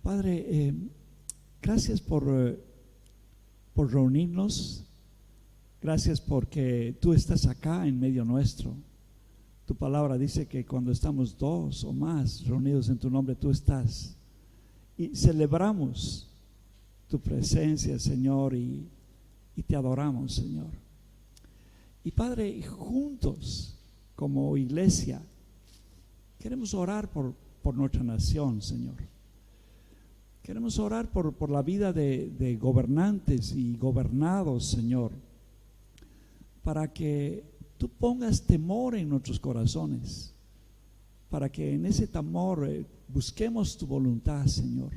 Padre, gracias por reunirnos. Gracias porque tú estás acá en medio nuestro. Tu palabra dice que cuando estamos dos o más reunidos en tu nombre, tú estás. Y celebramos tu presencia, Señor, y te adoramos, Señor. Y Padre, juntos como iglesia queremos orar por nuestra nación, Señor. Queremos orar por la vida de gobernantes y gobernados, Señor, para que tú pongas temor en nuestros corazones, para que en ese temor busquemos tu voluntad, Señor,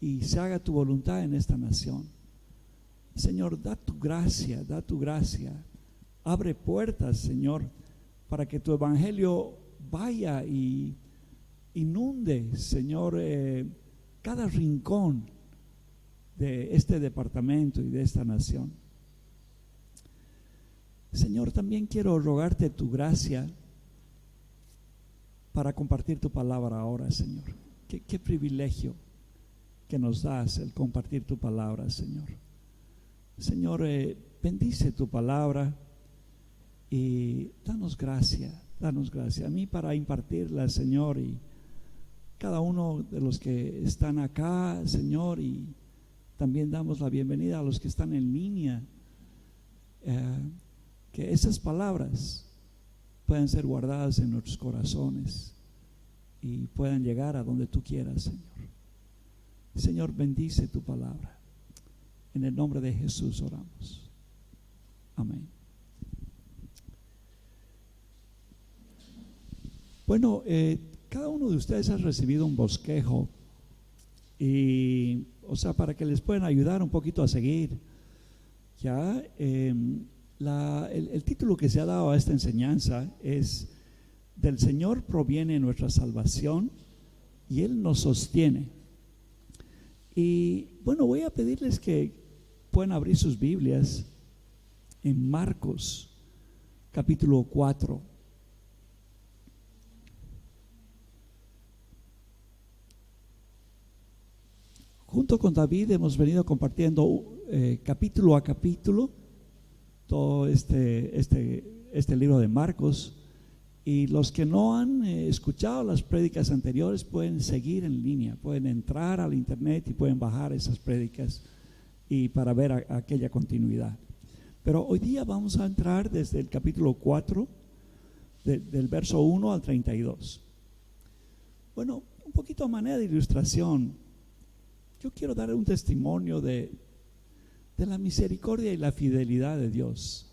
y se haga tu voluntad en esta nación. Señor, da tu gracia, abre puertas, Señor, para que tu evangelio vaya y inunde, Señor, cada rincón de este departamento y de esta nación. Señor, también quiero rogarte tu gracia para compartir tu palabra ahora, Señor. Qué privilegio que nos das el compartir tu palabra, Señor. Señor, bendice tu palabra y danos gracia a mí para impartirla, Señor, y cada uno de los que están acá, Señor, y también damos la bienvenida a los que están en línea, que esas palabras puedan ser guardadas en nuestros corazones y puedan llegar a donde tú quieras, Señor. Señor, bendice tu palabra. En el nombre de Jesús oramos. Amén. Bueno, cada uno de ustedes ha recibido un bosquejo y, o sea, para que les puedan ayudar un poquito a seguir. Ya, el título que se ha dado a esta enseñanza es: del Señor proviene nuestra salvación y Él nos sostiene. Y bueno, voy a pedirles que puedan abrir sus Biblias en Marcos capítulo 4. Junto con David hemos venido compartiendo capítulo a capítulo todo este libro de Marcos, y los que no han escuchado las prédicas anteriores pueden seguir en línea, pueden entrar al internet y pueden bajar esas prédicas y para ver aquella continuidad. Pero hoy día vamos a entrar desde el capítulo 4 del verso 1 al 32. Bueno, un poquito a manera de ilustración, yo quiero dar un testimonio de la misericordia y la fidelidad de Dios.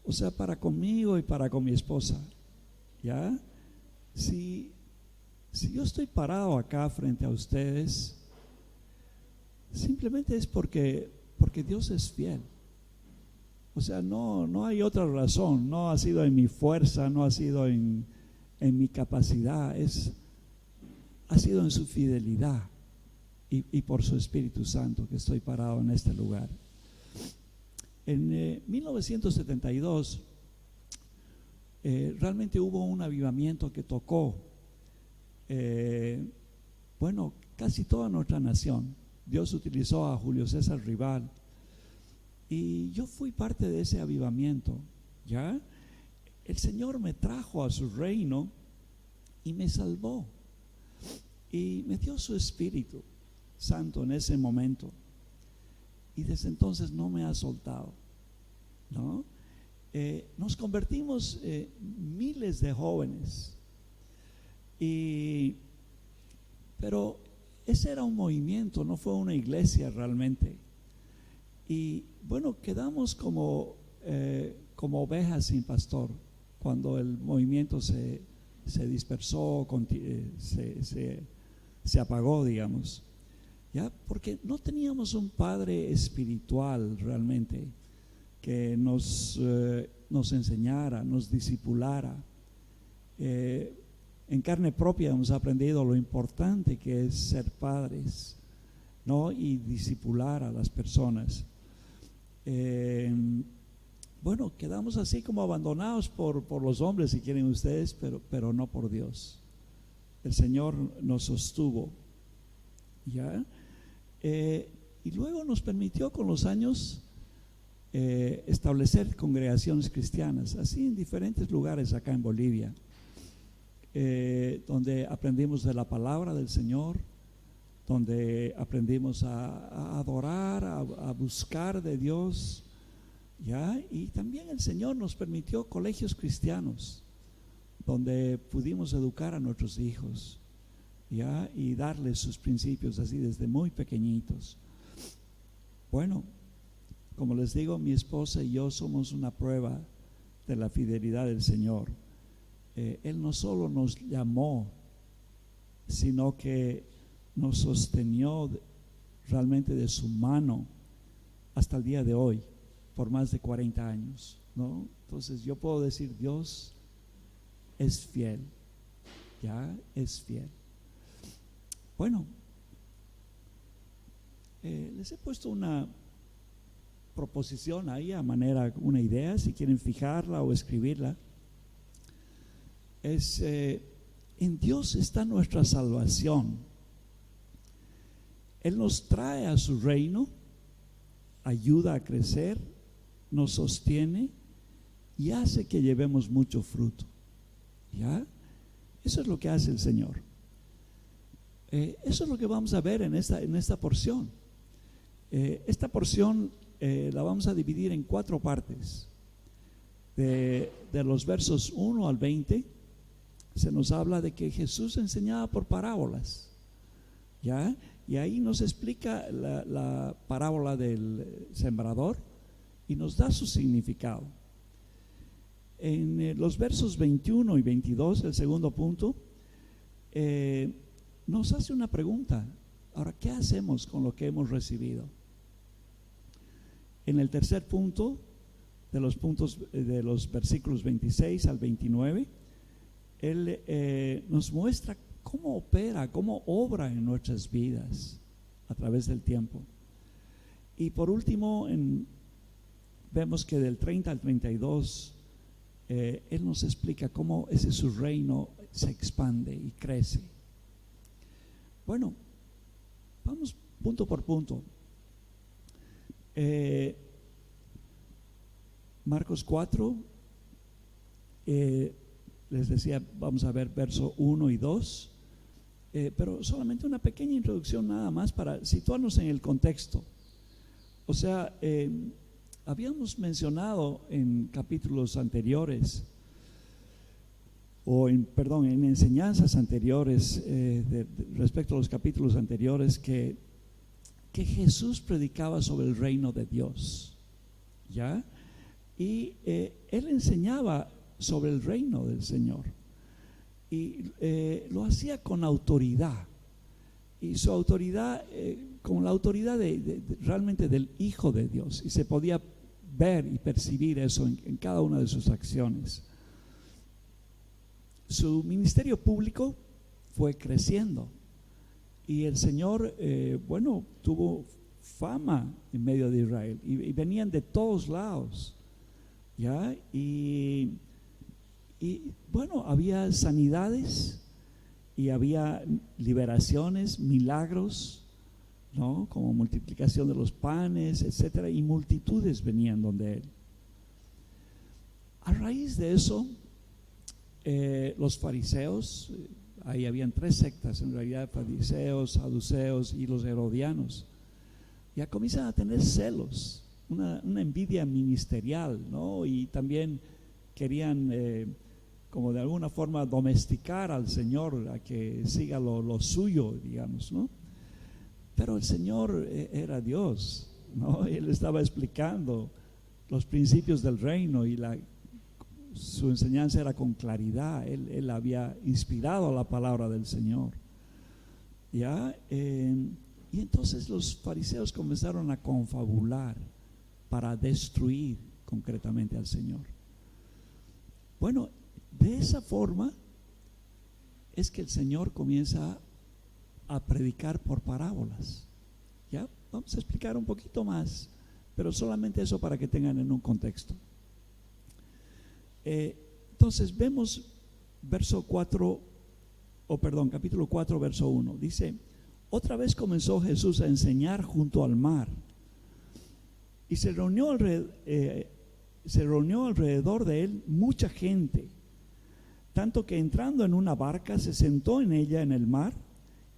O sea, para conmigo y para con mi esposa. ¿Ya? Si yo estoy parado acá frente a ustedes, simplemente es porque Dios es fiel. O sea, no hay otra razón. No ha sido en mi fuerza, no ha sido en mi capacidad, ha sido en su fidelidad y por su Espíritu Santo que estoy parado en este lugar. En 1972 realmente hubo un avivamiento que tocó casi toda nuestra nación. Dios utilizó a Julio César Rival y yo fui parte de ese avivamiento. ¿Ya? El Señor me trajo a su reino y me salvó y me dio su Espíritu Santo en ese momento. Y desde entonces no me ha soltado, ¿no? Nos convertimos miles de jóvenes, pero ese era un movimiento, no fue una iglesia realmente. Y bueno, quedamos como ovejas sin pastor cuando el movimiento se dispersó, se apagó, digamos. ¿Ya? Porque no teníamos un padre espiritual realmente que nos enseñara, nos discipulara. En carne propia hemos aprendido lo importante que es ser padres, ¿no? Y discipular a las personas. Bueno, quedamos así como abandonados por los hombres, si quieren ustedes, pero no por Dios. El Señor nos sostuvo. ¿ya? Y luego nos permitió con los años establecer congregaciones cristianas, así en diferentes lugares acá en Bolivia, donde aprendimos de la palabra del Señor, donde aprendimos a adorar, a buscar de Dios, ¿ya? Y también el Señor nos permitió colegios cristianos, donde pudimos educar a nuestros hijos, ¿ya? Y darles sus principios así desde muy pequeñitos. Bueno, como les digo, mi esposa y yo somos una prueba de la fidelidad del Señor. Él no solo nos llamó, sino que nos sostenió realmente de su mano hasta el día de hoy, por más de 40 años, ¿no? Entonces yo puedo decir, Dios es fiel, ya es fiel. Bueno, les he puesto una proposición ahí a manera, una idea, si quieren fijarla o escribirla. En Dios está nuestra salvación. Él nos trae a su reino, ayuda a crecer, nos sostiene y hace que llevemos mucho fruto. ¿Ya? Eso es lo que hace el Señor. Eso es lo que vamos a ver en esta porción. Esta porción la vamos a dividir en 4 partes. De los versos 1 al 20 se nos habla de que Jesús enseñaba por parábolas, ¿ya? Y ahí nos explica la parábola del sembrador y nos da su significado. En los versos 21 y 22, el segundo punto, nos hace una pregunta. Ahora, ¿qué hacemos con lo que hemos recibido? En el tercer punto, de los versículos 26 al 29, Él nos muestra cómo opera, cómo obra en nuestras vidas a través del tiempo. Y por último, vemos que del 30 al 32, Él nos explica cómo su reino se expande y crece. Bueno, vamos punto por punto. Marcos 4, les decía, vamos a ver verso 1 y 2, pero solamente una pequeña introducción nada más para situarnos en el contexto. O sea, habíamos mencionado en capítulos anteriores, en enseñanzas anteriores, respecto a los capítulos anteriores, que Jesús predicaba sobre el reino de Dios, ¿ya? Y Él enseñaba sobre el reino del Señor y lo hacía con autoridad, y su autoridad con la autoridad realmente del Hijo de Dios, y se podía ver y percibir eso en cada una de sus acciones. Su ministerio público fue creciendo y el Señor tuvo fama en medio de Israel y venían de todos lados, ¿ya? Y había sanidades y había liberaciones, milagros, ¿no? Como multiplicación de los panes, etcétera, y multitudes venían donde Él. A raíz de eso, los fariseos, ahí habían 3 sectas en realidad: fariseos, saduceos y los herodianos, ya comienzan a tener celos, una envidia ministerial, ¿no? Y también querían como de alguna forma domesticar al Señor, a que siga lo suyo, digamos, ¿no? Pero el Señor era Dios, ¿no? Él estaba explicando los principios del reino y su enseñanza era con claridad. Él había inspirado la palabra del Señor, ¿ya? Y entonces los fariseos comenzaron a confabular para destruir concretamente al Señor. Bueno, de esa forma es que el Señor comienza a predicar por parábolas. ¿Ya? Vamos a explicar un poquito más, pero solamente eso para que tengan en un contexto. Entonces vemos capítulo 4, verso 1. Dice: otra vez comenzó Jesús a enseñar junto al mar. Y se reunió alrededor de él mucha gente, tanto que entrando en una barca se sentó en ella en el mar,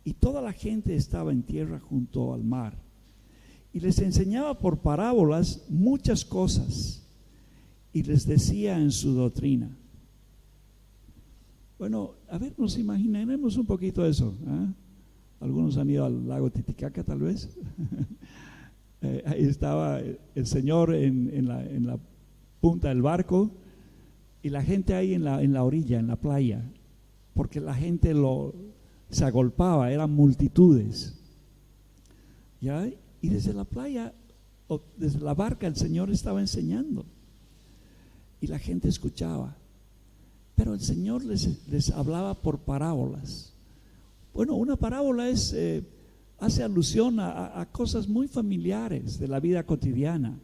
y toda la gente estaba en tierra junto al mar. Y les enseñaba por parábolas muchas cosas, y les decía en su doctrina. Bueno, a ver, nos imaginaremos un poquito eso, ¿eh? Algunos han ido al lago Titicaca tal vez. Ahí estaba el Señor en la punta del barco, y la gente ahí en la orilla, en la playa, porque la gente se agolpaba, eran multitudes. ¿Ya? Y desde la playa, o desde la barca, el Señor estaba enseñando, y la gente escuchaba. Pero el Señor les hablaba por parábolas. Bueno, una parábola hace alusión a cosas muy familiares de la vida cotidiana,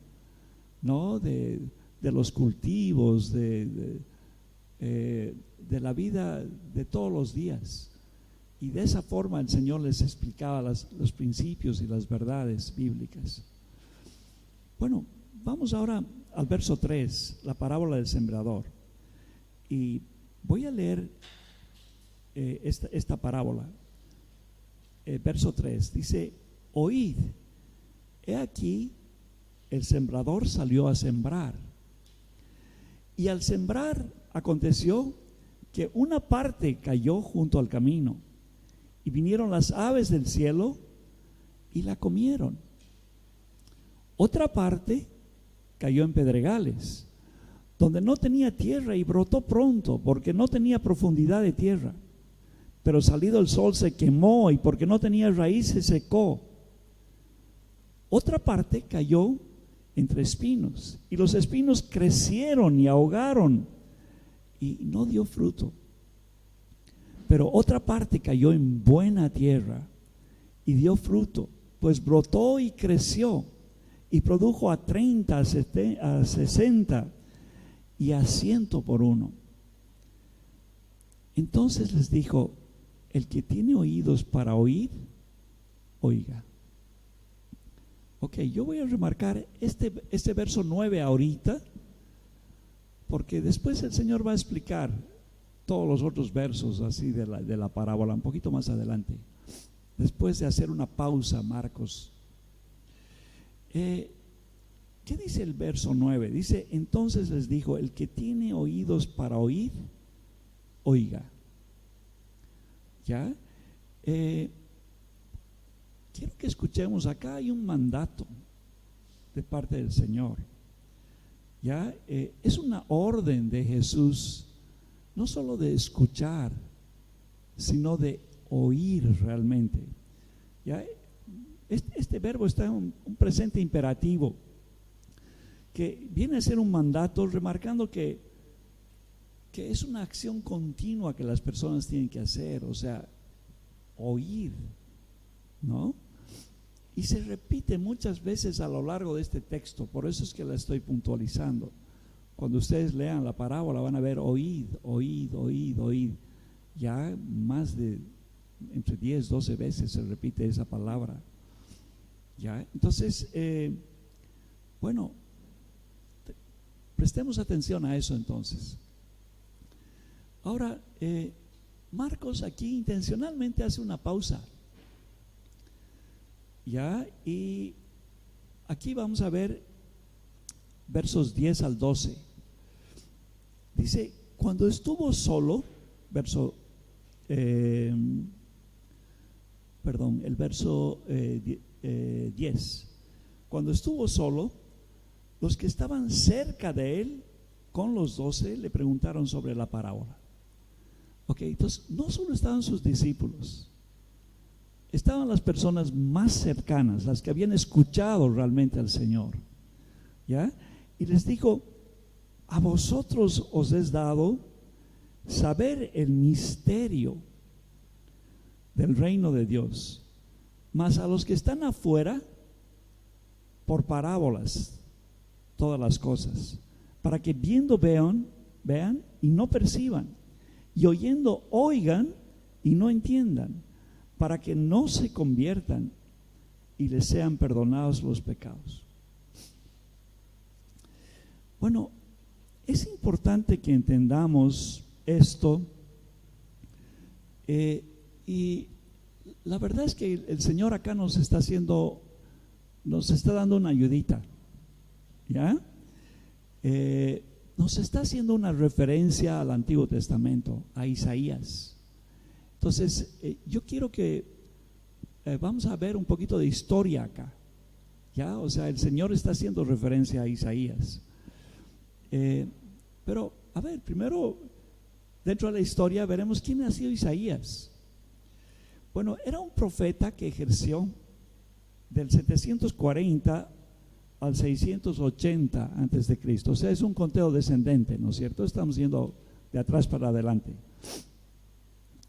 ¿no? De los cultivos, de la vida de todos los días. Y de esa forma el Señor les explicaba los principios y las verdades bíblicas. Bueno, vamos ahora al verso 3, la parábola del sembrador. Y voy a leer esta parábola. Verso 3 dice: oíd, he aquí el sembrador salió a sembrar. Y al sembrar aconteció que una parte cayó junto al camino, y vinieron las aves del cielo y la comieron. Otra parte cayó en pedregales, donde no tenía tierra, y brotó pronto, porque no tenía profundidad de tierra. Pero salido el sol se quemó, y porque no tenía raíz se secó. Otra parte cayó entre espinos, y los espinos crecieron y ahogaron, y no dio fruto. Pero otra parte cayó en buena tierra, y dio fruto, pues brotó y creció, y produjo a 30, a 60 y a 100 por uno. Entonces les dijo: el que tiene oídos para oír, oiga. Ok, yo voy a remarcar este verso 9 ahorita, porque después el Señor va a explicar todos los otros versos así de la parábola un poquito más adelante, después de hacer una pausa, Marcos. ¿Qué dice el verso 9? Dice: entonces les dijo: el que tiene oídos para oír, oiga. ¿Ya? Quiero que escuchemos, acá hay un mandato de parte del Señor. ¿Ya? Es una orden de Jesús, no solo de escuchar, sino de oír realmente. ¿Ya? Este verbo está en un presente imperativo, que viene a ser un mandato, remarcando que es una acción continua que las personas tienen que hacer, o sea, oír, ¿no? Y se repite muchas veces a lo largo de este texto, por eso es que la estoy puntualizando. Cuando ustedes lean la parábola van a ver: oíd, oíd, oíd, oíd. Ya más de entre 10, 12 veces se repite esa palabra. ¿Ya? Entonces, bueno, prestemos atención a eso entonces. Ahora, Marcos aquí intencionalmente hace una pausa. ¿Ya? Y aquí vamos a ver versos 10 al 12. Dice: cuando estuvo solo, el verso 10. Cuando estuvo solo, los que estaban cerca de él con los 12 le preguntaron sobre la parábola. Ok, entonces no solo estaban sus discípulos, estaban las personas más cercanas, las que habían escuchado realmente al Señor. ¿Ya? Y les dijo: a vosotros os es dado saber el misterio del reino de Dios, mas a los que están afuera, por parábolas todas las cosas, para que viendo vean y no perciban, y oyendo oigan y no entiendan, para que no se conviertan y les sean perdonados los pecados. Bueno, es importante que entendamos esto, y la verdad es que el Señor acá nos está dando una ayudita, ¿ya? Nos está haciendo una referencia al Antiguo Testamento, a Isaías. Entonces, yo quiero que vamos a ver un poquito de historia acá, ¿ya? O sea, el Señor está haciendo referencia a Isaías. Pero, a ver, primero, dentro de la historia veremos quién ha sido Isaías. Bueno, era un profeta que ejerció del 740 al 680 antes de Cristo. O sea, es un conteo descendente, ¿no es cierto? Estamos yendo de atrás para adelante.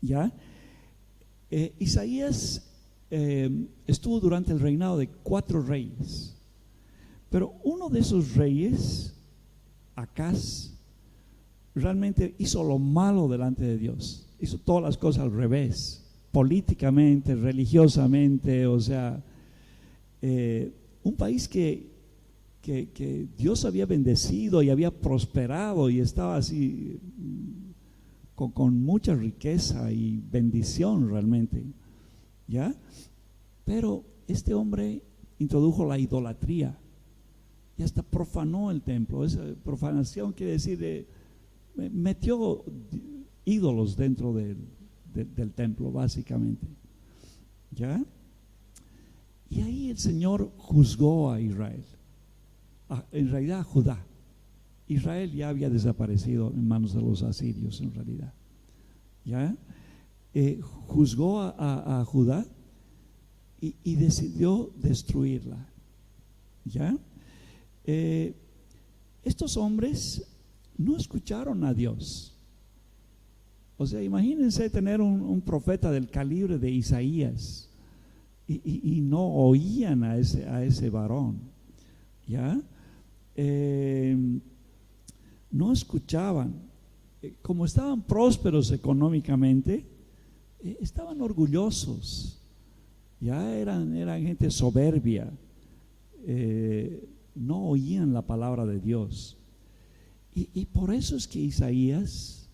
¿Ya? Isaías estuvo durante el reinado de 4 reyes. Pero uno de esos reyes, Acaz, realmente hizo lo malo delante de Dios. Hizo todas las cosas al revés, políticamente, religiosamente. O sea, un país que Dios había bendecido y había prosperado y estaba así con mucha riqueza y bendición realmente, ¿ya? Pero este hombre introdujo la idolatría y hasta profanó el templo. Esa profanación quiere decir metió ídolos dentro del templo, básicamente, ¿ya? Y ahí el Señor juzgó a Israel, en realidad a Judá. Israel ya había desaparecido en manos de los asirios, en realidad, ¿ya? Juzgó a Judá y decidió destruirla, ¿ya? Estos hombres no escucharon a Dios. O sea, imagínense tener un profeta del calibre de Isaías y no oían a ese varón, ¿ya? No escuchaban. Como estaban prósperos económicamente, estaban orgullosos, ya eran gente soberbia, no oían la palabra de Dios. Y por eso es que Isaías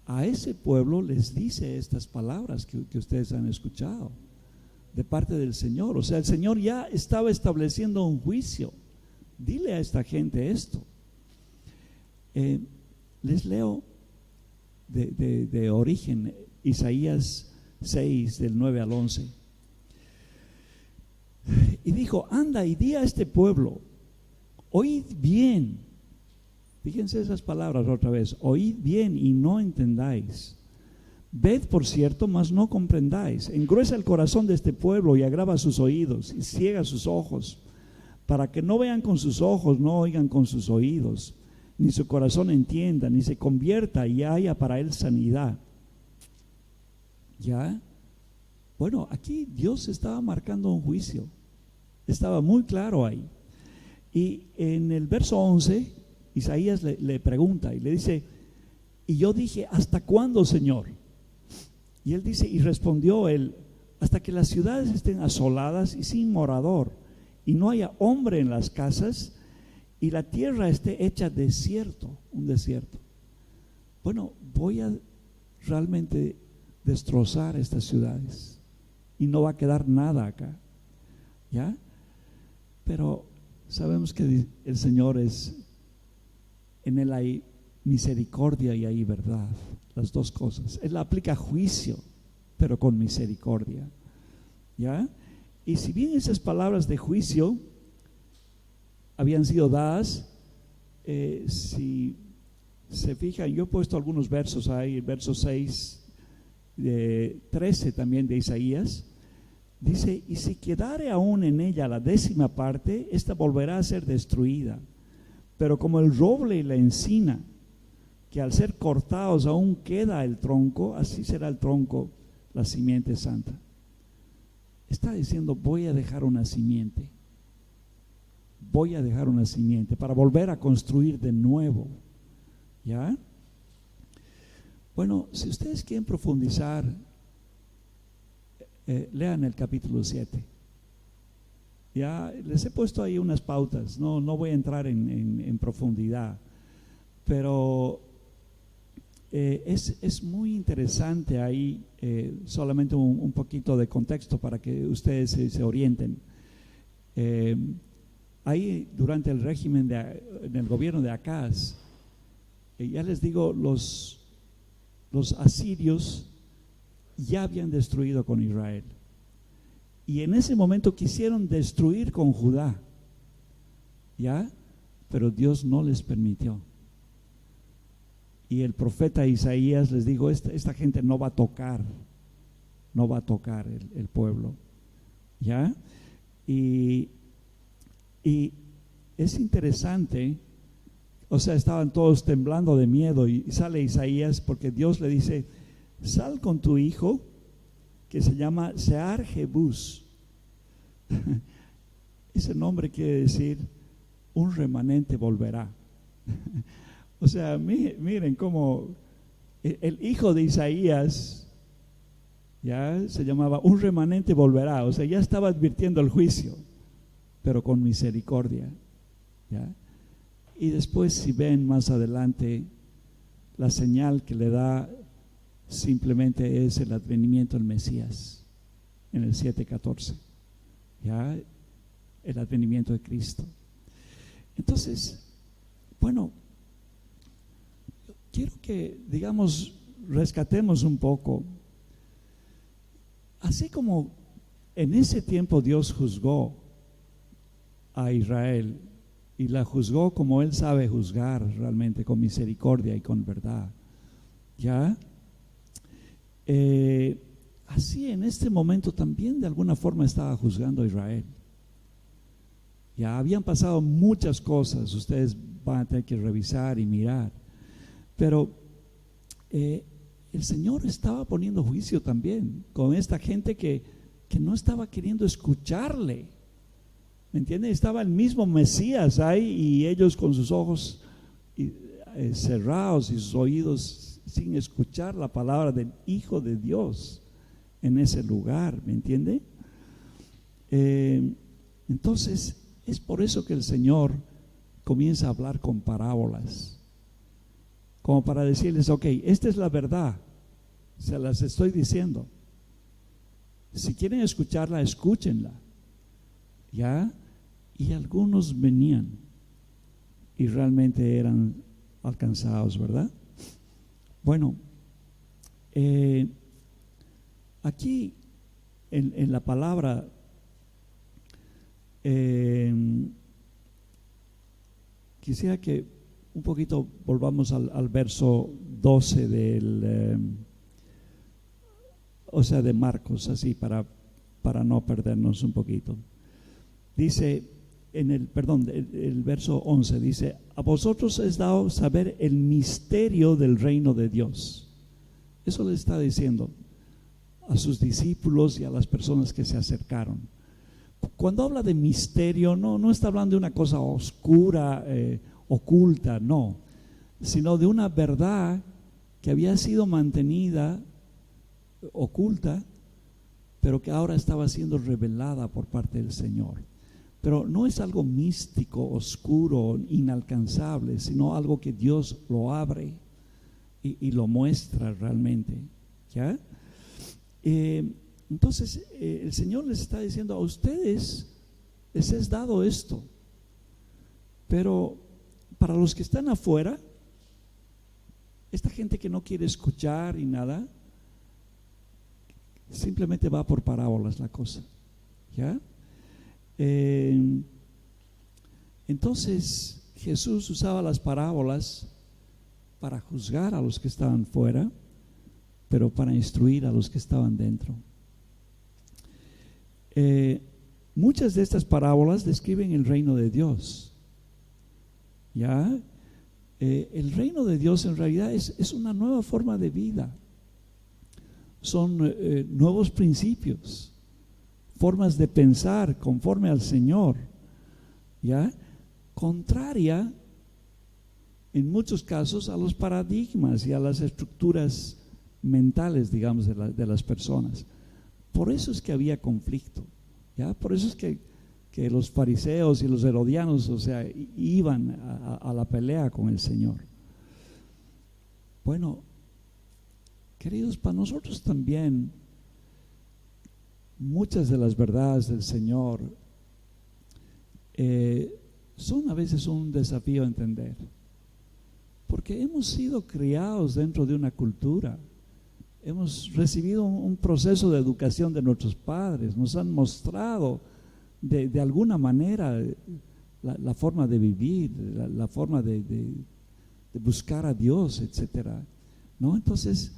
a ese pueblo les dice estas palabras que ustedes han escuchado de parte del Señor. O sea, el Señor ya estaba estableciendo un juicio. Dile a esta gente esto. Les leo de origen Isaías 6 del 9 al 11. Y dijo: anda y di a este pueblo, oíd bien. Fíjense esas palabras otra vez: oíd bien y no entendáis. Ved, por cierto, mas no comprendáis. Engruesa el corazón de este pueblo y agrava sus oídos y ciega sus ojos, para que no vean con sus ojos, no oigan con sus oídos, ni su corazón entienda, ni se convierta y haya para él sanidad. ¿Ya? Bueno, aquí Dios estaba marcando un juicio. Estaba muy claro ahí. Y en el verso 11, Isaías le pregunta y le dice: y yo dije: ¿hasta cuándo, Señor? Y él dice, y respondió él: hasta que las ciudades estén asoladas y sin morador, y no haya hombre en las casas, y la tierra esté hecha desierto, un desierto. Bueno, voy a realmente destrozar estas ciudades y no va a quedar nada acá, ¿ya? Pero sabemos que el Señor en Él hay misericordia y hay verdad, las dos cosas. Él aplica juicio, pero con misericordia, ¿ya? Y si bien esas palabras de juicio habían sido dadas, si se fijan, yo he puesto algunos versos ahí, el verso 6, 13 también de Isaías, dice: y si quedare aún en ella la 10ª parte, esta volverá a ser destruida. Pero como el roble y la encina, que al ser cortados aún queda el tronco, así será el tronco, la simiente santa. Está diciendo: voy a dejar una simiente. Voy a dejar una simiente para volver a construir de nuevo, ¿ya? Bueno, si ustedes quieren profundizar lean el capítulo 7. Ya les he puesto ahí unas pautas, no voy a entrar en profundidad, pero es muy interesante ahí, solamente un poquito de contexto para que ustedes se orienten. Ahí durante el régimen en el gobierno de Acaz, ya les digo, los asirios ya habían destruido con Israel. Y en ese momento quisieron destruir con Judá, ¿ya? Pero Dios no les permitió. Y el profeta Isaías les dijo, esta gente no va a tocar el pueblo, ¿ya? Y es interesante, o sea, estaban todos temblando de miedo y sale Isaías porque Dios le dice, sal con tu hijo, que se llama Sear Jebús. Ese nombre quiere decir un remanente volverá. O sea, miren cómo el hijo de Isaías ya se llamaba un remanente volverá. O sea, ya estaba advirtiendo el juicio, pero con misericordia, ¿ya? Y después, si ven más adelante, la señal que le da simplemente es el advenimiento del Mesías en el 7:14, ya, el advenimiento de Cristo. Entonces, bueno, quiero que, digamos, rescatemos un poco. Así como en ese tiempo Dios juzgó a Israel y la juzgó como Él sabe juzgar realmente, con misericordia y con verdad, ¿ya? Así en este momento también de alguna forma estaba juzgando a Israel. Ya habían pasado muchas cosas, ustedes van a tener que revisar y mirar, pero el Señor estaba poniendo juicio también con esta gente que no estaba queriendo escucharle, ¿me entienden? Estaba el mismo Mesías ahí y ellos con sus ojos cerrados y sus oídos sin escuchar la palabra del Hijo de Dios en ese lugar, ¿me entiende? Entonces es por eso que el Señor comienza a hablar con parábolas, como para decirles, ok, esta es la verdad, se las estoy diciendo, si quieren escucharla, escúchenla, ¿ya? Y algunos venían y realmente eran alcanzados, ¿verdad? Bueno, aquí en la palabra quisiera que un poquito volvamos al verso 12 de Marcos, así para no perdernos un poquito. Dice el verso 11 dice, a vosotros es dado saber el misterio del reino de Dios. Eso le está diciendo a sus discípulos y a las personas que se acercaron. Cuando habla de misterio, no está hablando de una cosa oscura, oculta, no, sino de una verdad que había sido mantenida oculta, pero que ahora estaba siendo revelada por parte del Señor. Pero no es algo místico, oscuro, inalcanzable, sino algo que Dios lo abre y lo muestra realmente, ¿ya? Entonces el Señor les está diciendo, a ustedes les es dado esto, pero para los que están afuera, esta gente que no quiere escuchar y nada, simplemente va por parábolas la cosa, ¿ya? Entonces Jesús usaba las parábolas para juzgar a los que estaban fuera, pero para instruir a los que estaban dentro. Muchas de estas parábolas describen el reino de Dios, ¿ya? El reino de Dios en realidad es una nueva forma de vida, son nuevos principios, formas de pensar conforme al Señor, ¿ya? Contraria en muchos casos a los paradigmas y a las estructuras mentales, digamos, de las personas. por eso es que había conflicto, ¿ya? Por eso es que los fariseos y los herodianos, o sea, iban a la pelea con el Señor. Bueno, queridos, para nosotros también muchas de las verdades del Señor son a veces un desafío a entender, porque hemos sido criados dentro de una cultura, hemos recibido un proceso de educación de nuestros padres, nos han mostrado de alguna manera la forma de vivir, la forma de buscar a Dios, etcétera, ¿no? Entonces,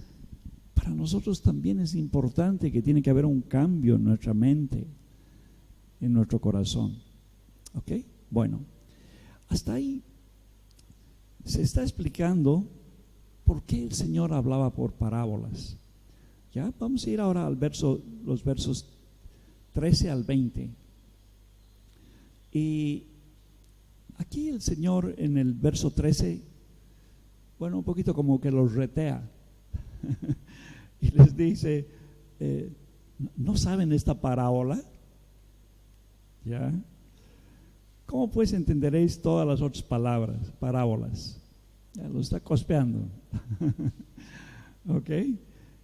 para nosotros también es importante que tiene que haber un cambio en nuestra mente, en nuestro corazón. ¿Ok? Bueno, hasta ahí se está explicando por qué el Señor hablaba por parábolas. Ya, vamos a ir ahora al los versos 13 al 20. Y aquí el Señor en el verso 13, bueno, un poquito como que los retea y les dice, ¿no saben esta parábola? ¿Ya? ¿Cómo pues entenderéis todas las otras parábolas? Ya lo está cospeando. ¿Ok?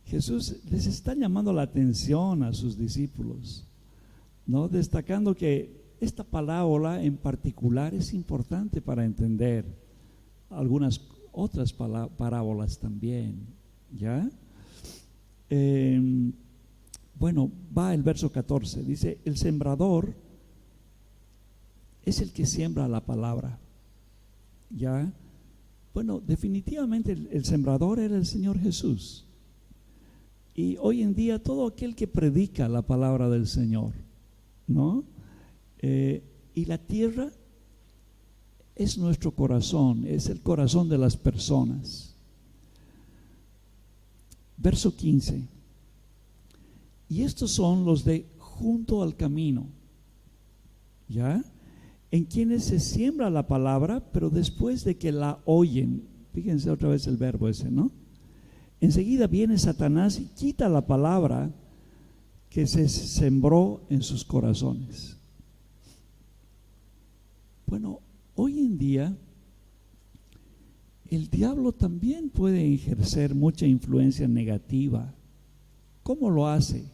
Jesús les está llamando la atención a sus discípulos, ¿no? Destacando que esta parábola en particular es importante para entender algunas otras parábolas también, ¿ya? Bueno, va el verso 14, dice, el sembrador es el que siembra la palabra, ¿ya? Bueno, definitivamente el sembrador era el Señor Jesús. Y hoy en día todo aquel que predica la palabra del Señor, ¿no? Y la tierra es nuestro corazón, es el corazón de las personas. Verso 15. Y estos son los de junto al camino, ¿ya? En quienes se siembra la palabra, pero después de que la oyen, fíjense otra vez el verbo ese, ¿no? Enseguida viene Satanás y quita la palabra que se sembró en sus corazones. Bueno, hoy en día el diablo también puede ejercer mucha influencia negativa. ¿Cómo lo hace?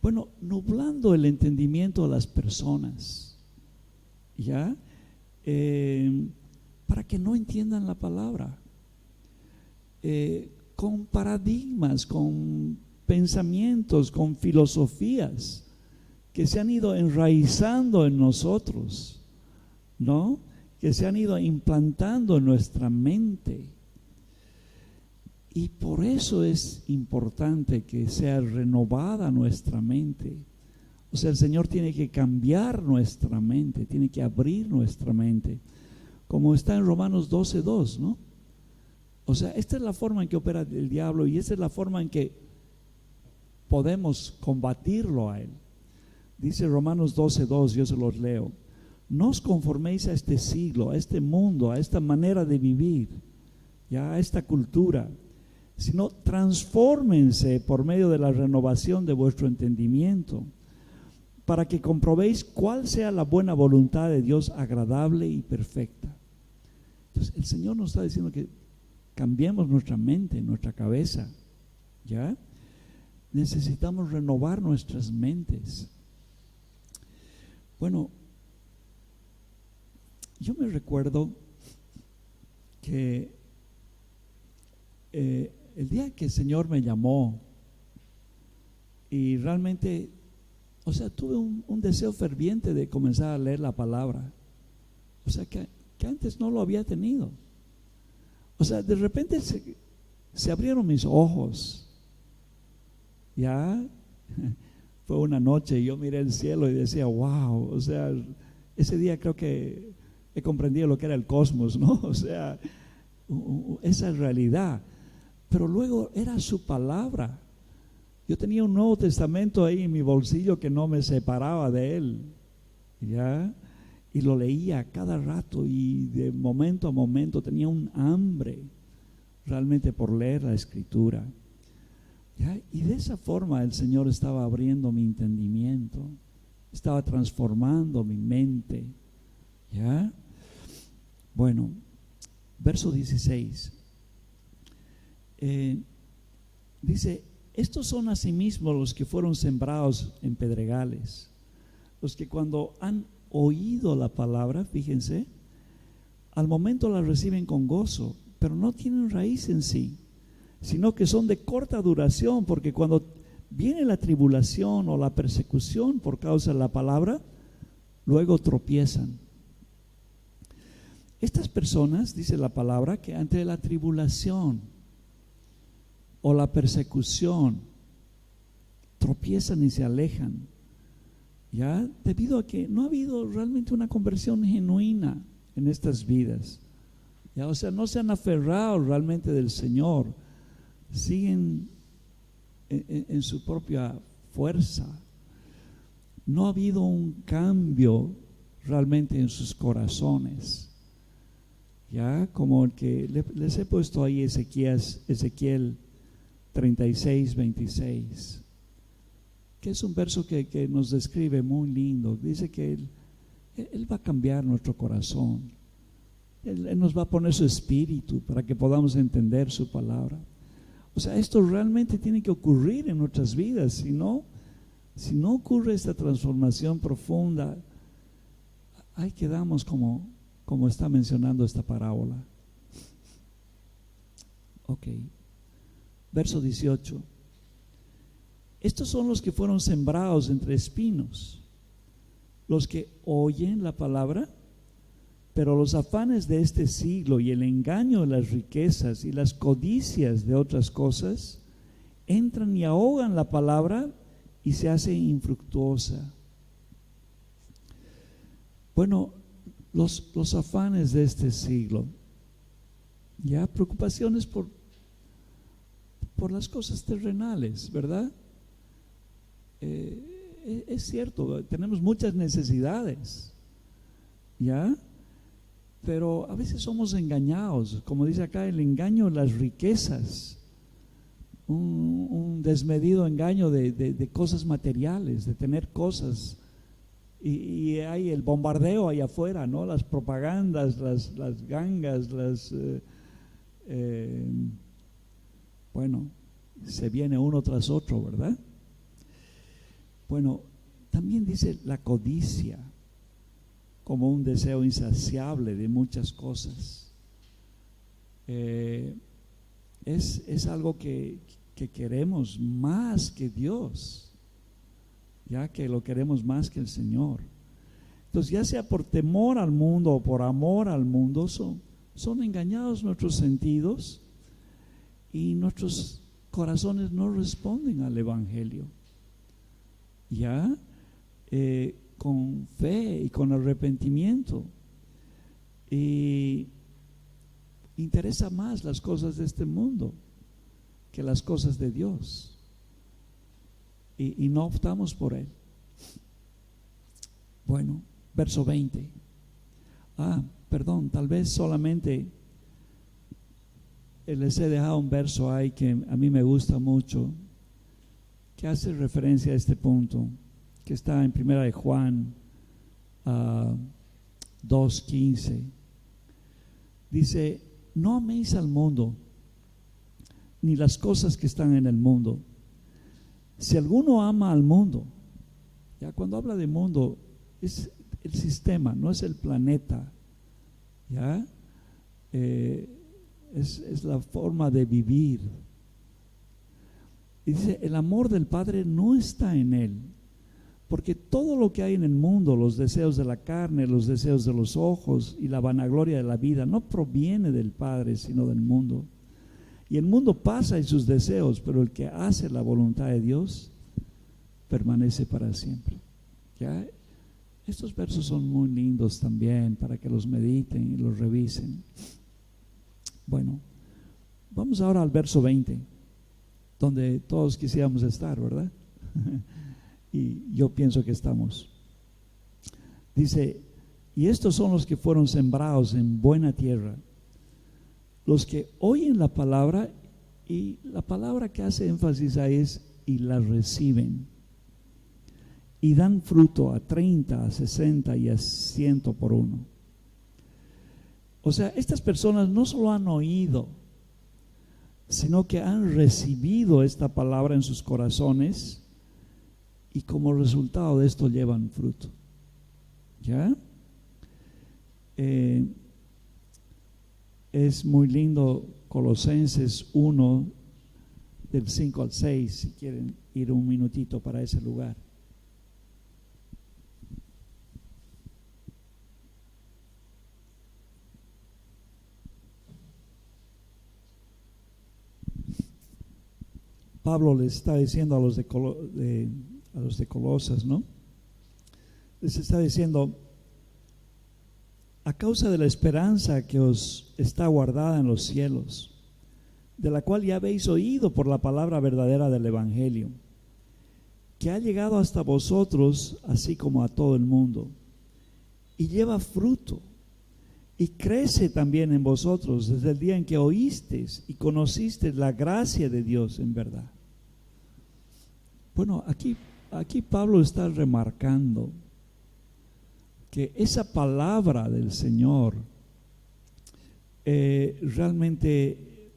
Bueno, nublando el entendimiento de las personas, ¿ya? Para que no entiendan la palabra. Con paradigmas, con pensamientos, con filosofías que se han ido enraizando en nosotros, ¿no? Que se han ido implantando en nuestra mente. Y por eso es importante que sea renovada nuestra mente. O sea, el Señor tiene que cambiar nuestra mente, tiene que abrir nuestra mente, como está en Romanos 12:2, ¿no? O sea, esta es la forma en que opera el diablo y esta es la forma en que podemos combatirlo a él. Dice Romanos 12:2, yo se los leo. No os conforméis a este siglo, a este mundo, a esta manera de vivir, ya a esta cultura, sino transfórmense por medio de la renovación de vuestro entendimiento, para que comprobéis cuál sea la buena voluntad de Dios agradable y perfecta. Entonces el Señor nos está diciendo que cambiemos nuestra mente, nuestra cabeza, ¿ya? Necesitamos renovar nuestras mentes. Bueno, yo me recuerdo que el día que el Señor me llamó y realmente, o sea, tuve un deseo ferviente de comenzar a leer la palabra, o sea, que antes no lo había tenido. O sea, de repente se abrieron mis ojos, ya, fue una noche y yo miré el cielo y decía, wow, o sea, ese día creo que he comprendido lo que era el cosmos, ¿no? O sea, esa realidad. Pero luego era su palabra. Yo tenía un Nuevo Testamento ahí en mi bolsillo que no me separaba de él, ¿ya? Y lo leía cada rato y de momento a momento tenía un hambre realmente por leer la Escritura. ¿Ya? Y de esa forma el Señor estaba abriendo mi entendimiento, estaba transformando mi mente. ¿Ya? Bueno, verso 16. Dice, estos son asimismo los que fueron sembrados en pedregales, los que cuando han oído la palabra, fíjense, al momento la reciben con gozo, pero no tienen raíz en sí, sino que son de corta duración, porque cuando viene la tribulación o la persecución por causa de la palabra, luego tropiezan. Estas personas, dice la palabra, que ante la tribulación o la persecución tropiezan y se alejan, ya debido a que no ha habido realmente una conversión genuina en estas vidas, ya, o sea, no se han aferrado realmente del Señor, siguen en su propia fuerza, no ha habido un cambio realmente en sus corazones. Ya, como el que les he puesto ahí Ezequiel 36, 26, que es un verso que nos describe muy lindo. Dice que Él va a cambiar nuestro corazón. Él nos va a poner su espíritu para que podamos entender su palabra. O sea, esto realmente tiene que ocurrir en nuestras vidas. Si no ocurre esta transformación profunda, ahí quedamos como está mencionando esta parábola. Ok. Verso 18. Estos son los que fueron sembrados entre espinos, los que oyen la palabra, pero los afanes de este siglo y el engaño de las riquezas y las codicias de otras cosas entran y ahogan la palabra y se hace infructuosa. Bueno, los afanes de este siglo, ya, preocupaciones por las cosas terrenales, ¿verdad? Es cierto, tenemos muchas necesidades, ¿ya? Pero a veces somos engañados, como dice acá, el engaño de las riquezas, un desmedido engaño de cosas materiales, de tener cosas. Y hay el bombardeo allá afuera, ¿no? Las propagandas, las gangas, bueno, se viene uno tras otro, ¿verdad? Bueno, también dice la codicia, como un deseo insaciable de muchas cosas. Es algo que queremos más que Dios, ya que lo queremos más que el Señor. Entonces, ya sea por temor al mundo o por amor al mundo, son engañados nuestros sentidos y nuestros corazones no responden al Evangelio. Ya, con fe y con arrepentimiento. Y interesa más las cosas de este mundo que las cosas de Dios. Y no optamos por Él. Bueno, verso 20. Tal vez solamente les he dejado un verso ahí que a mí me gusta mucho, que hace referencia a este punto, que está en 1 de Juan 2:15. Dice, no améis al mundo, ni las cosas que están en el mundo. Si alguno ama al mundo, ya cuando habla de mundo, es el sistema, no es el planeta, ya, es la forma de vivir. Y dice, el amor del Padre no está en él, porque todo lo que hay en el mundo, los deseos de la carne, los deseos de los ojos y la vanagloria de la vida, no proviene del Padre, sino del mundo. Y el mundo pasa y sus deseos, pero el que hace la voluntad de Dios permanece para siempre. ¿Ya? Estos versos son muy lindos también para que los mediten y los revisen. Bueno, vamos ahora al verso 20, donde todos quisiéramos estar, ¿verdad? Y yo pienso que estamos. Dice, y estos son los que fueron sembrados en buena tierra, los que oyen la palabra Y la palabra que hace énfasis ahí es y la reciben. Y dan fruto a 30, a 60 y a 100 por uno. O sea, estas personas no solo han oído, sino que han recibido esta palabra en sus corazones y como resultado de esto llevan fruto. ¿Ya? Es muy lindo Colosenses 1, del 5 al 6, si quieren ir un minutito para ese lugar. Pablo les está diciendo a los de Colosas, ¿no? Les está diciendo: a causa de la esperanza que os está guardada en los cielos, de la cual ya habéis oído por la palabra verdadera del Evangelio, que ha llegado hasta vosotros, así como a todo el mundo, y lleva fruto, y crece también en vosotros desde el día en que oísteis y conocisteis la gracia de Dios en verdad. Bueno, aquí Pablo está remarcando que esa palabra del Señor realmente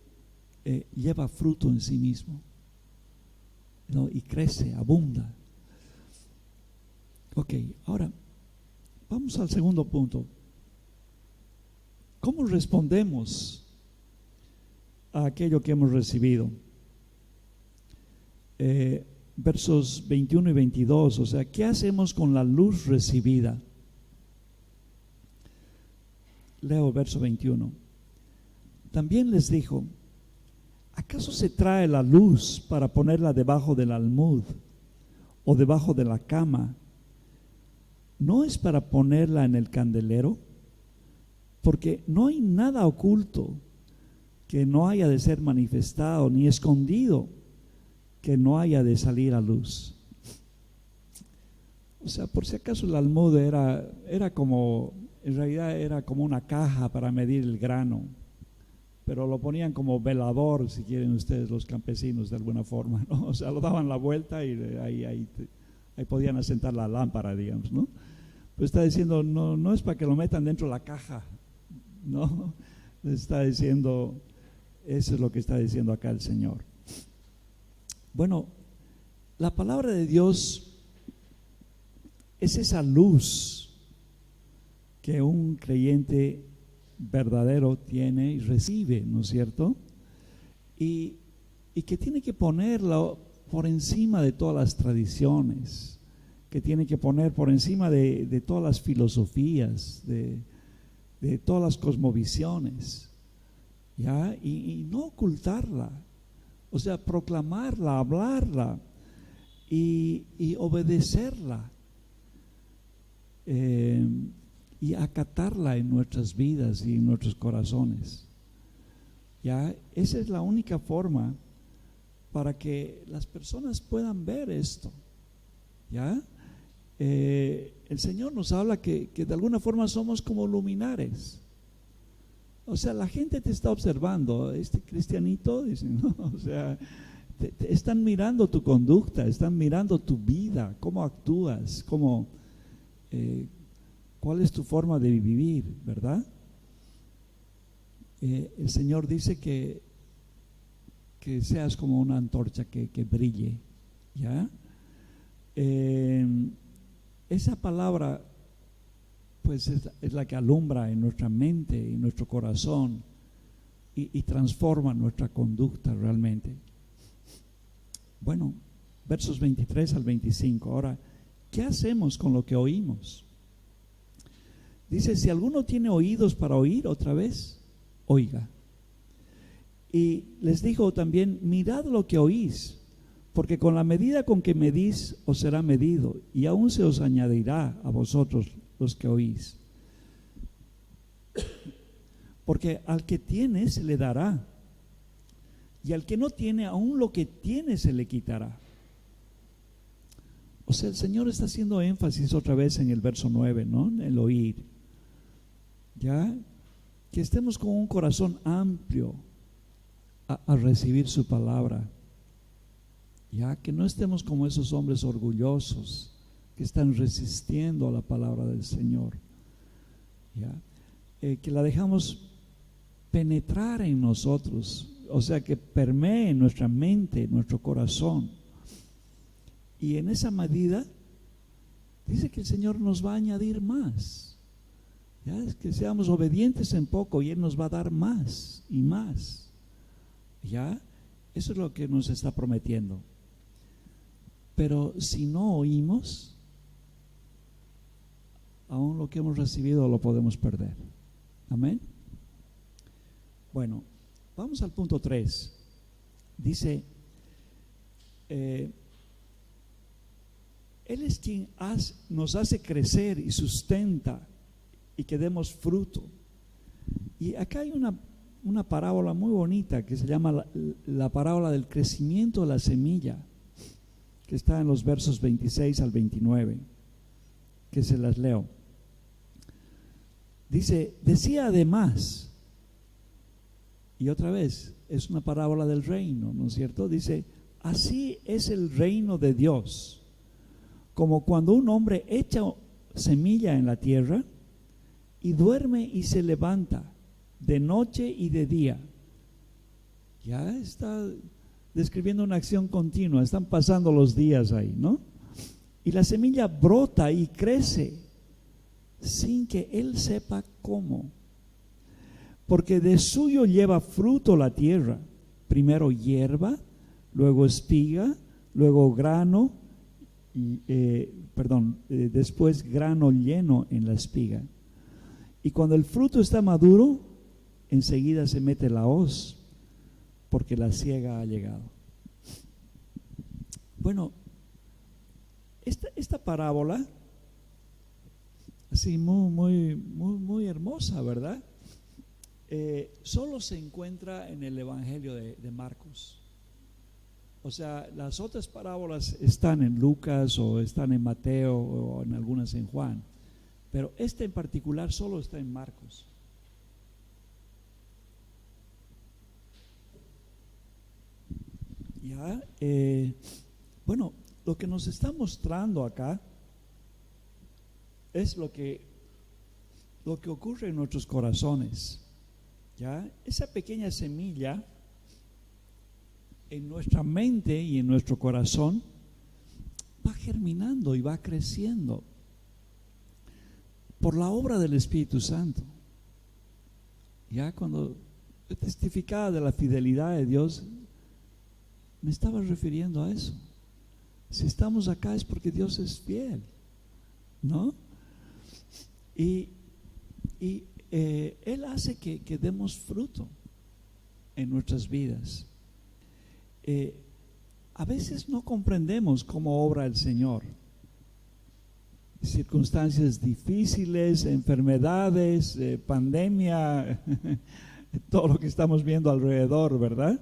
lleva fruto en sí mismo, ¿no? Y crece, abunda. Ok, ahora vamos al segundo punto. ¿Cómo respondemos a aquello que hemos recibido? Versos 21 y 22, o sea, ¿qué hacemos con la luz recibida? Leo verso 21. También les dijo: ¿acaso se trae la luz para ponerla debajo del almud o debajo de la cama? ¿No es para ponerla en el candelero? Porque no hay nada oculto que no haya de ser manifestado, ni escondido que no haya de salir a luz. O sea, por si acaso el almud era como, en realidad era como una caja para medir el grano, pero lo ponían como velador, si quieren ustedes, los campesinos, de alguna forma, ¿no? O sea, lo daban la vuelta y ahí podían asentar la lámpara, digamos, ¿no? Pues está diciendo, no es para que lo metan dentro de la caja, ¿no? Está diciendo, eso es lo que está diciendo acá el Señor. Bueno, la palabra de Dios es esa luz que un creyente verdadero tiene y recibe, ¿no es cierto? Y que tiene que ponerlo por encima de todas las tradiciones, que tiene que poner por encima de todas las filosofías, de todas las cosmovisiones, ¿ya? Y no ocultarla, o sea, proclamarla, hablarla y obedecerla, y acatarla en nuestras vidas y en nuestros corazones. ¿Ya? Esa es la única forma para que las personas puedan ver esto. ¿Ya? El Señor nos habla que de alguna forma somos como luminares. O sea, la gente te está observando, este cristianito, dicen, ¿no? O sea, te están mirando tu conducta, están mirando tu vida, cómo actúas, cuál es tu forma de vivir, ¿verdad? El Señor dice que seas como una antorcha que brille, ¿ya? Esa palabra pues es la que alumbra en nuestra mente y nuestro corazón y transforma nuestra conducta realmente. Bueno, versos 23 al 25. Ahora, ¿qué hacemos con lo que oímos? Dice, si alguno tiene oídos para oír, otra vez, oiga. Y les dijo también, mirad lo que oís, porque con la medida con que medís os será medido, y aún se os añadirá a vosotros los que oís. Porque al que tiene se le dará, y al que no tiene, aún lo que tiene se le quitará. O sea, el Señor está haciendo énfasis otra vez en el verso 9, ¿no? En el oír. ¿Ya? Que estemos con un corazón amplio a recibir su palabra. Ya que no estemos como esos hombres orgullosos que están resistiendo a la palabra del Señor. Ya, que la dejamos penetrar en nosotros, o sea, que permee en nuestra mente, nuestro corazón. Y en esa medida dice que el Señor nos va a añadir más. Ya, es que seamos obedientes en poco y Él nos va a dar más y más. Ya, eso es lo que nos está prometiendo. Pero si no oímos, aún lo que hemos recibido lo podemos perder. Amén. Bueno, vamos al punto 3. Dice, Él es quien nos hace crecer y sustenta y que demos fruto. Y acá hay una parábola muy bonita que se llama la parábola del crecimiento de la semilla, que está en los versos 26 al 29, que se las leo. Dice, decía además, y otra vez, es una parábola del reino, ¿no es cierto? Dice, así es el reino de Dios, como cuando un hombre echa semilla en la tierra y duerme y se levanta de noche y de día. Ya está describiendo una acción continua, están pasando los días ahí, ¿no? Y la semilla brota y crece sin que él sepa cómo, porque de suyo lleva fruto la tierra, primero hierba, luego espiga, luego grano, después grano lleno en la espiga. Y cuando el fruto está maduro, enseguida se mete la hoz, porque la siega ha llegado. Bueno, esta parábola, así muy hermosa, ¿verdad? Solo se encuentra en el Evangelio de Marcos. O sea, las otras parábolas están en Lucas o están en Mateo o en algunas en Juan, pero este en particular solo está en Marcos. Ya, bueno, lo que nos está mostrando acá es lo que ocurre en nuestros corazones. Ya, esa pequeña semilla en nuestra mente y en nuestro corazón va germinando y va creciendo por la obra del Espíritu Santo. Ya cuando testificaba de la fidelidad de Dios, me estaba refiriendo a eso. Si estamos acá es porque Dios es fiel, ¿no? Y Él hace que demos fruto en nuestras vidas. A veces no comprendemos cómo obra el Señor. Circunstancias difíciles, enfermedades, pandemia, todo lo que estamos viendo alrededor, ¿verdad?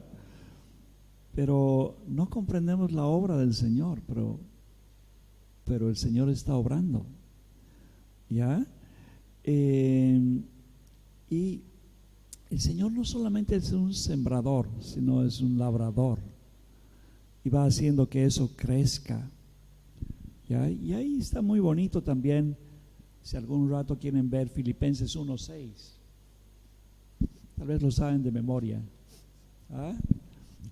Pero no comprendemos la obra del Señor, pero el Señor está obrando, ¿ya? Y el Señor no solamente es un sembrador, sino es un labrador, y va haciendo que eso crezca, ¿ya? Y ahí está muy bonito también, si algún rato quieren ver Filipenses 1:6, tal vez lo saben de memoria, ¿ah?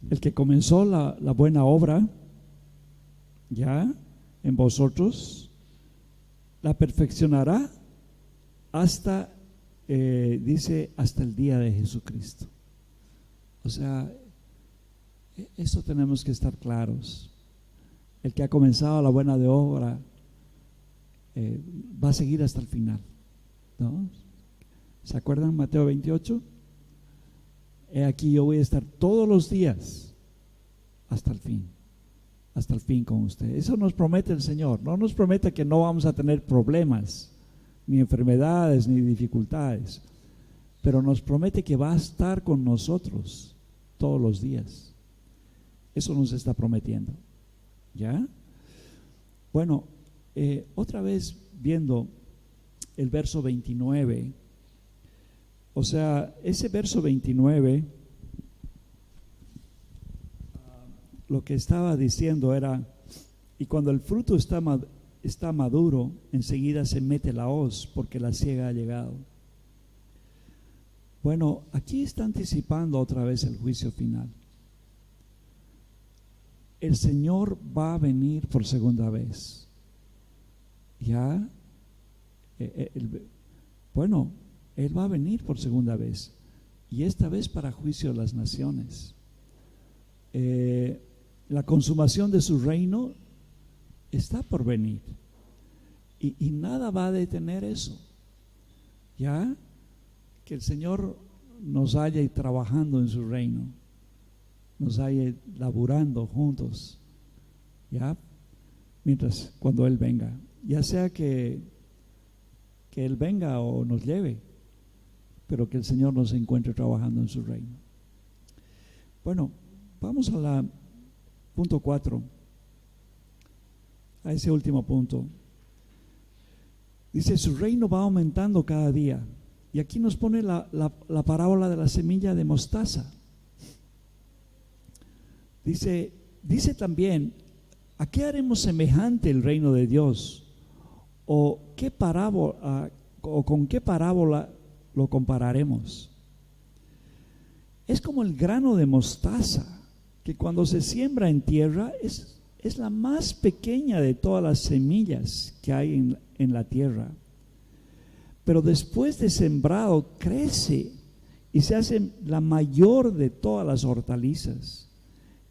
El que comenzó la buena obra, ya, en vosotros, la perfeccionará hasta, dice, hasta el día de Jesucristo. O sea, eso tenemos que estar claros. El que ha comenzado la buena obra va a seguir hasta el final, ¿no? ¿Se acuerdan Mateo 28? He aquí yo voy a estar todos los días hasta el fin con usted. Eso nos promete el Señor. No nos promete que no vamos a tener problemas, ni enfermedades, ni dificultades, pero nos promete que va a estar con nosotros todos los días. Eso nos está prometiendo, ¿ya? Bueno, otra vez viendo el verso 29, o sea, ese verso 29 lo que estaba diciendo era, y cuando el fruto está maduro, enseguida se mete la hoz, porque la siega ha llegado. Bueno, aquí está anticipando otra vez el juicio final. El Señor va a venir por segunda vez. Ya, bueno, Él va a venir por segunda vez, y esta vez para juicio de las naciones. La consumación de su reino está por venir, y nada va a detener eso. Ya, que el Señor nos haya trabajando en su reino, nos haya laburando juntos, ya, mientras cuando Él venga, ya sea que Él venga o nos lleve, pero que el Señor nos encuentre trabajando en su reino. Bueno, vamos a la punto 4, a ese último punto. Dice, su reino va aumentando cada día. Y aquí nos pone la parábola de la semilla de mostaza. Dice también, ¿a qué haremos semejante el reino de Dios? ¿O con qué parábola lo compararemos? Es como el grano de mostaza, que cuando se siembra en tierra es la más pequeña de todas las semillas que hay en la tierra. Pero después de sembrado crece y se hace la mayor de todas las hortalizas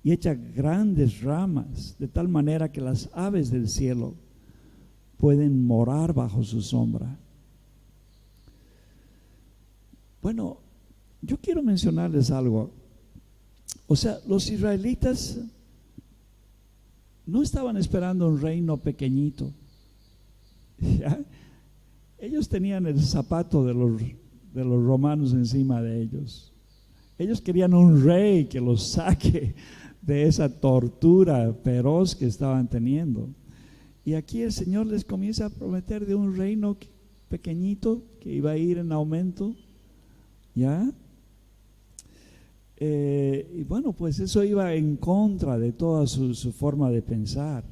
y echa grandes ramas, de tal manera que las aves del cielo pueden morar bajo su sombra. Bueno, yo quiero mencionarles algo. O sea, los israelitas no estaban esperando un reino pequeñito. ¿Ya? Ellos tenían el zapato de los romanos encima de ellos. Ellos querían un rey que los saque de esa tortura feroz que estaban teniendo. Y aquí el Señor les comienza a prometer de un reino pequeñito que iba a ir en aumento. ¿Ya? Y bueno, pues eso iba en contra de toda su forma de pensar.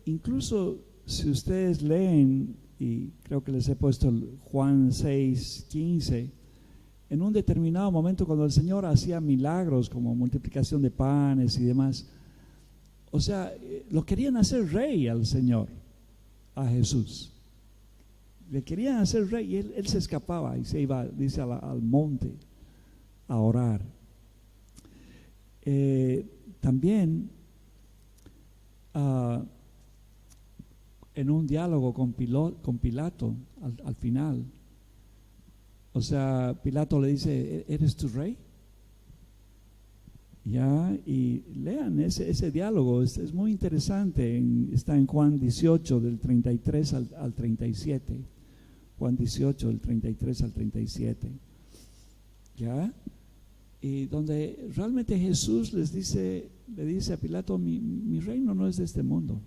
Incluso si ustedes leen, y creo que les he puesto Juan 6:15, en un determinado momento cuando el Señor hacía milagros como multiplicación de panes y demás, o sea, lo querían hacer rey al Señor, a Jesús. Le querían hacer rey y él se escapaba y se iba, dice, al monte a orar. También en un diálogo con Pilato al final, o sea, Pilato le dice, ¿eres tu rey? Ya, y lean ese diálogo, es muy interesante, está en Juan 18 del 33 al 37. Juan 18 del 33 al 37. ¿Ya? Y donde realmente Jesús le dice a Pilato, mi reino no es de este mundo.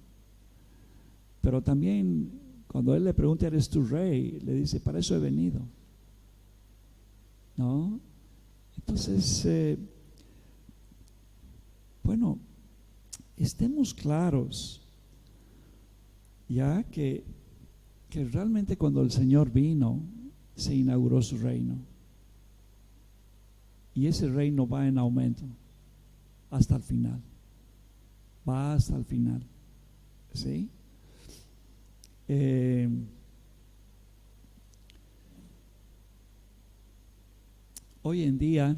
Pero también cuando él le pregunta, ¿eres tu rey? Le dice, para eso he venido. ¿No? Entonces, bueno, estemos claros, ya que realmente cuando el Señor vino, se inauguró su reino. Y ese reino va en aumento hasta el final. Va hasta el final. ¿Sí? Hoy en día,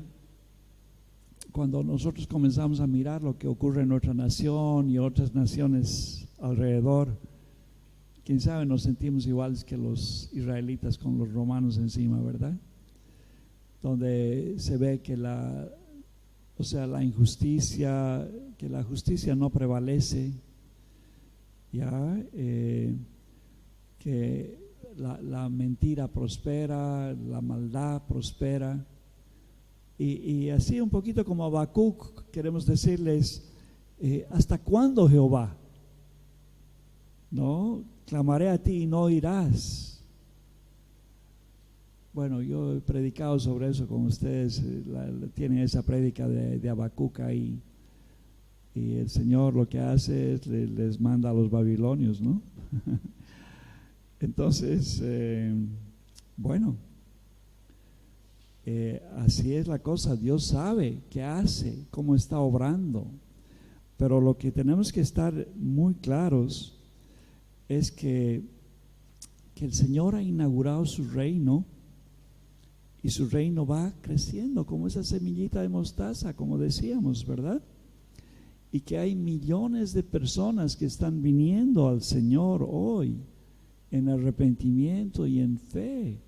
cuando nosotros comenzamos a mirar lo que ocurre en nuestra nación y otras naciones alrededor, quién sabe, nos sentimos iguales que los israelitas con los romanos encima, ¿verdad? Donde se ve que la injusticia, que la justicia no prevalece, ya, que la mentira prospera, la maldad prospera, y así un poquito como Habacuc queremos decirles, ¿hasta cuándo, Jehová? ¿No? Clamaré a ti y no oirás. Bueno, yo he predicado sobre eso con ustedes, tienen esa prédica de Habacuc ahí. Y el Señor lo que hace es les manda a los babilonios, ¿no? Entonces, bueno, así es la cosa. Dios sabe qué hace, cómo está obrando. Pero lo que tenemos que estar muy claros es que el Señor ha inaugurado su reino, y su reino va creciendo como esa semillita de mostaza, como decíamos, ¿verdad? Y que hay millones de personas que están viniendo al Señor hoy en arrepentimiento y en fe,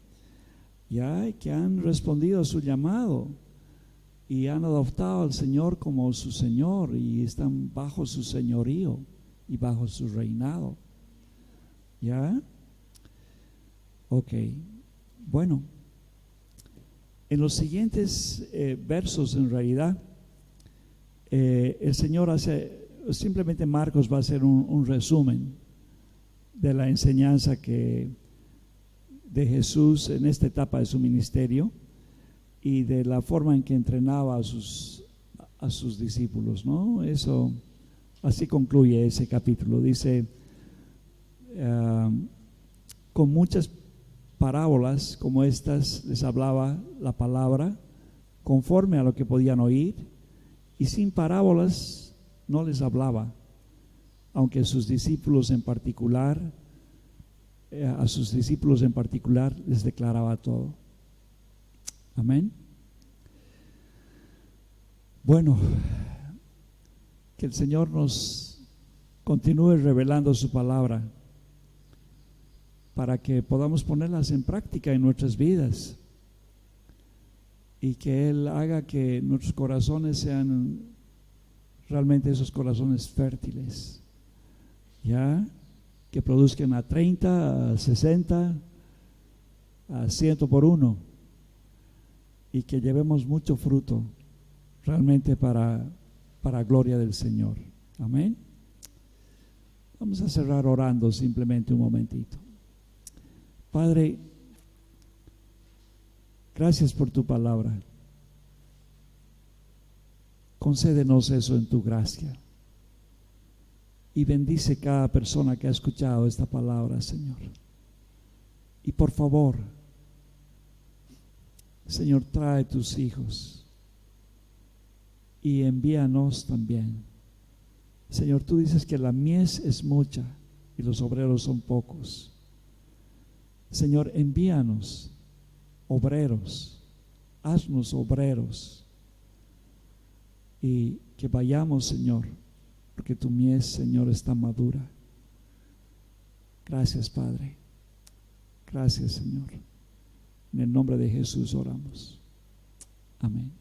ya que han respondido a su llamado y han adoptado al Señor como su Señor y están bajo su señorío y bajo su reinado. ¿Ya? Ok. Bueno, en los siguientes versos, en realidad, el Señor hace, simplemente Marcos va a hacer un resumen de la enseñanza de Jesús en esta etapa de su ministerio y de la forma en que entrenaba a sus discípulos, ¿no? Eso, así concluye ese capítulo. Dice, con muchas parábolas como estas les hablaba la palabra conforme a lo que podían oír, y sin parábolas no les hablaba, aunque a sus discípulos en particular les declaraba todo. Amén. Bueno, que el Señor nos continúe revelando su palabra para que podamos ponerlas en práctica en nuestras vidas, y que Él haga que nuestros corazones sean realmente esos corazones fértiles, ya, que produzcan a 30, a 60, a 100 por uno, y que llevemos mucho fruto realmente para gloria del Señor. Amén. Vamos a cerrar orando simplemente un momentito. Padre, gracias por tu palabra. Concédenos eso en tu gracia. Y bendice cada persona que ha escuchado esta palabra, Señor. Y por favor, Señor, trae tus hijos y envíanos también. Señor, tú dices que la mies es mucha y los obreros son pocos. Señor, envíanos obreros, haznos obreros, y que vayamos, Señor, porque tu mies, Señor, está madura. Gracias, Padre. Gracias, Señor. En el nombre de Jesús oramos. Amén.